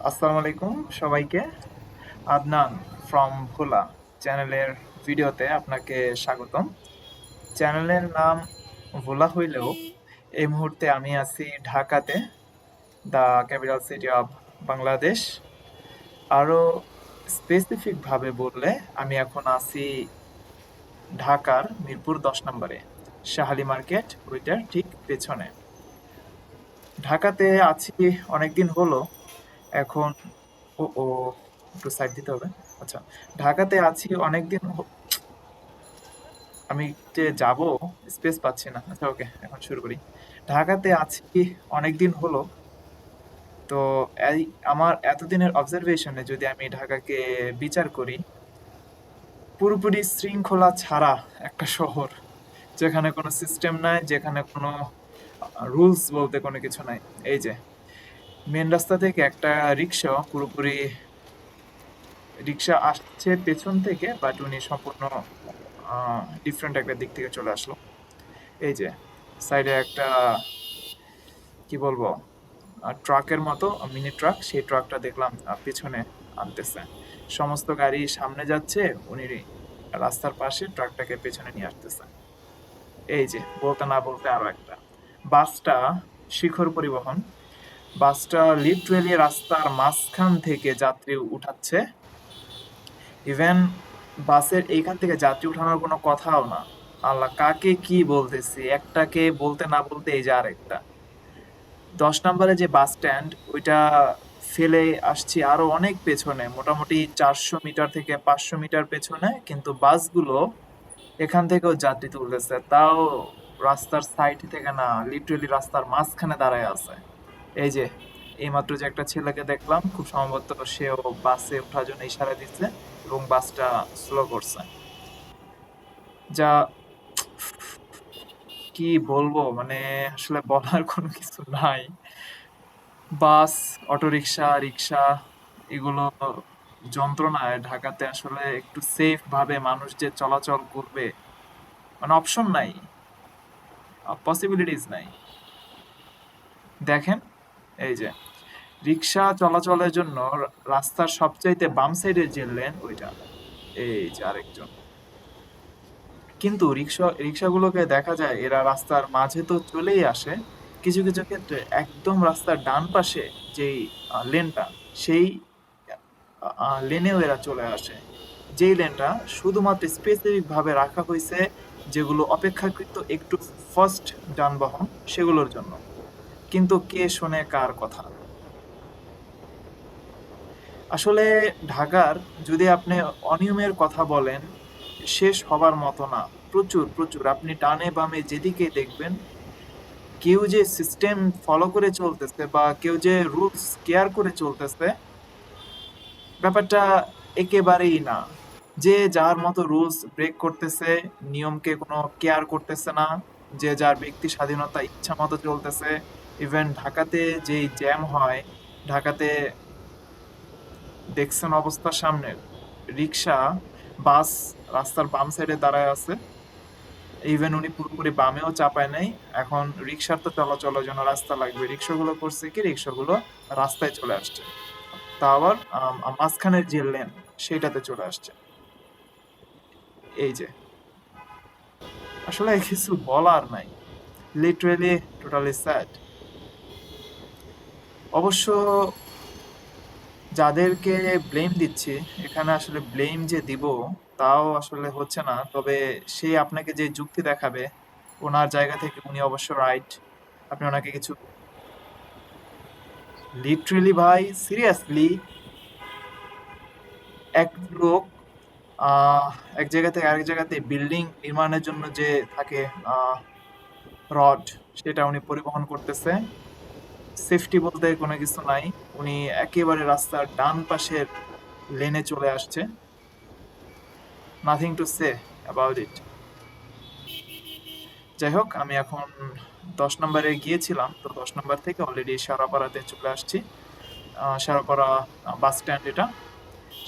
আসসালামু আলাইকুম সবাইকে। আদনান ফ্রম ভোলা চ্যানেলের ভিডিওতে আপনাকে স্বাগতম। চ্যানেলের নাম ভোলা হইলেও এই মুহূর্তে আমি আছি ঢাকাতে, the capital city of Bangladesh. আরও স্পেসিফিকভাবে বললে আমি এখন আছি ঢাকার মিরপুর 10 নম্বরে, শাহালি মার্কেট, ওইটার ঠিক পেছনে। ঢাকাতে আছি অনেকদিন হলো এখন। ও ও একটু সাইড দিতে হবে। আচ্ছা, ঢাকাতে আছি অনেকদিন আমি যে যাব স্পেস পাচ্ছি না। আচ্ছা, ওকে, এখন শুরু করি। ঢাকাতে আছি অনেকদিন হলো। তো এই আমার এতদিনের অবজারভেশনে যদি আমি ঢাকাকে বিচার করি, পুরোপুরি শৃঙ্খলা ছাড়া একটা শহর, যেখানে কোনো সিস্টেম নাই, যেখানে কোনো রুলস বলতে কোনো কিছু নাই। এই যে মেন রাস্তা থেকে একটা রিক্সা পুরোপুরি রিক্সা আসছে পেছন থেকে, বাট উনি সম্পূর্ণ ডিফারেন্ট একটা দিক থেকে চলে আসলো। এই যে সাইডে একটা, কি বলবো, ট্রাকের মতো মিনি ট্রাক, সেই ট্রাকটা দেখলাম পিছনে আনতেছে। সমস্ত গাড়ি সামনে যাচ্ছে, উনি রাস্তার পাশে ট্রাকটাকে পেছনে নিয়ে আসতেছে। এই যে বলতে না বলতে আরো একটা বাসটা, শিখর পরিবহন, বাসটা লিটারেলি রাস্তার মাঝখান থেকে যাত্রী উঠাচ্ছে। ইভেন বাসের এইখান থেকে যাত্রী উঠানোর কোনো কথাও না। আল্লাহ, কাকে কি বলতেছি, একটাকে বলতে না বলতে এই যে আরেকটা। 10 নম্বরে যে বাস স্ট্যান্ড, ওইটা ফেলে আসছি আরো অনেক পেছনে, মোটামুটি 400 মিটার থেকে 500 মিটার পেছনে, কিন্তু বাসগুলো এখান থেকেও যাত্রী তুলতেছে, তাও রাস্তার সাইড থেকে না, লিটারেলি রাস্তার মাঝখানে দাঁড়ায় আছে। এই যে এইমাত্র যে একটা ছেলেকে দেখলাম, খুব সম্ভবত সেও বাসে ওঠার জন্য ইশারা দিচ্ছে এবং বাসটা স্লো করছে। যা, কি বলবো, মানে আসলে বলার কোনো কিছু নাই। বাস, অটোরিকশা, রিক্সা, এগুলো যন্ত্রণায় ঢাকাতে আসলে একটু সেফ ভাবে মানুষ যে চলাচল করবে, মানে অপশন নাই, পসিবিলিটিস নাই। দেখেন, এই যে রিক্সা চলাচলের জন্য রাস্তার সবচাইতে বাম সাইডের যে লেন ওইটা, এই যে আরেকজন। কিন্তু রিক্সাগুলোকে দেখা যায় এরা রাস্তার মাঝে তো চলেই আসে, কিছু কিছু ক্ষেত্রে একদম রাস্তার ডান পাশে যেই লেনটা, সেই লেনেও এরা চলে আসে। যেই লেনটা শুধুমাত্র স্পেসিফিক ভাবে রাখা হয়েছে যেগুলো অপেক্ষাকৃত একটু ফার্স্ট যানবাহন, সেগুলোর জন্য। কিন্তু কে শোনে কার কথা? আসলে ঢাকার, যদি আপনি অনিয়মের কথা বলেন, শেষ হবার মতো না। প্রচুর প্রচুর, আপনি ডানে বামে যেদিকে দেখবেন, কেউ যে সিস্টেম ফলো করে চলতেছে বা কেউ যে রুলস কেয়ার করে চলতেছে, ব্যাপারটা একেবারেই না। যে যার মতো রুলস ব্রেক করতেছে, নিয়মকে কোনো কেয়ার করতেছে না, যে যার ব্যক্তি স্বাধীনতা ইচ্ছা মতো চলতেছে। ইভেন ঢাকাতে যেই জ্যাম হয়, ঢাকাতে দেখছেন অবস্থা সামনের, রিক্সা, বাস রাস্তার বাম সাইডে দাঁড়ায় আছে। ইভেন উনি পুরোপুরি বামেও চাপায় নাই। এখন রিক্সার তো চলাচলের জন্য রাস্তা লাগবে, রিক্সাগুলো করছে কি, রিক্সাগুলো রাস্তায় চলে আসছে, তা আবার মাঝখানের যে লেন সেটাতে চলে আসছে। এই যে আসলে কিছু বলার নাই, লিটারেলি টোটালি স্যাড। অবশ্য যাদেরকে ব্লেম দিচ্ছি, এখানে আসলে ব্লেম যে দিব তাও আসলে হচ্ছে না। তবে সে আপনাকে যে যুক্তি দেখাবে, ওনার জায়গা থেকে উনি অবশ্য রাইট। আপনি ওনাকে কিছু, লিটারেলি ভাই, সিরিয়াসলি, এক লোক আহ এক জায়গা থেকে আরেক জায়গাতে বিল্ডিং নির্মাণের জন্য যে থাকে রড, সেটা উনি পরিবহন করতেছে। সেফটি বলতে কোনো কিছু নাই, উনি একেবারে রাস্তার ডান পাশের লেনে চলে আসছে। Nothing to say about it. যাই হোক, আমি এখন 10 নম্বরে গিয়েছিলাম, তো 10 নম্বর থেকে অলরেডি সারাপাড়াতে চলে আসছি। সারাপাড়া বাস স্ট্যান্ড, এটা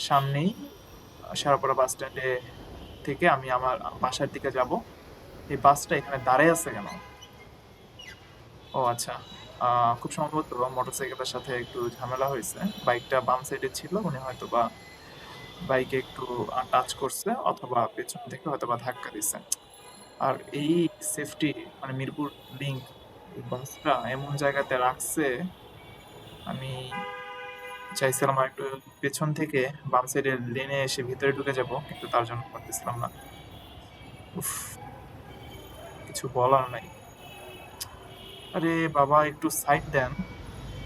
সামনেই। সারাপাড়া বাস স্ট্যান্ডে থেকে আমি আমার বাসার দিকে যাব। এই বাসটা এখানে দাঁড়ায় আছে কেন? ও আচ্ছা, খুব সম্ভবত মোটরসাইকেলের সাথে একটু ঝামেলা হয়েছে। বাইকটা বাম সাইডে ছিল, উনি হয়তোবা বাইকে একটু টাচ করছে অথবা পেছন থেকে হয়তোবা ধাক্কা দিছে। আর এই সেফটি মানে মিরপুর লিংক এই বাসটা এমন জায়গাতে রাখছে, আমি চাইছিলাম আর একটু পেছন থেকে বাম সাইডের লেনে এসে ভিতরে ঢুকে যাব, কিন্তু তার জন্য পারতেছিলাম না। উফ, কিছু বলার নাই। আরে বাবা, একটু সাইড দেন।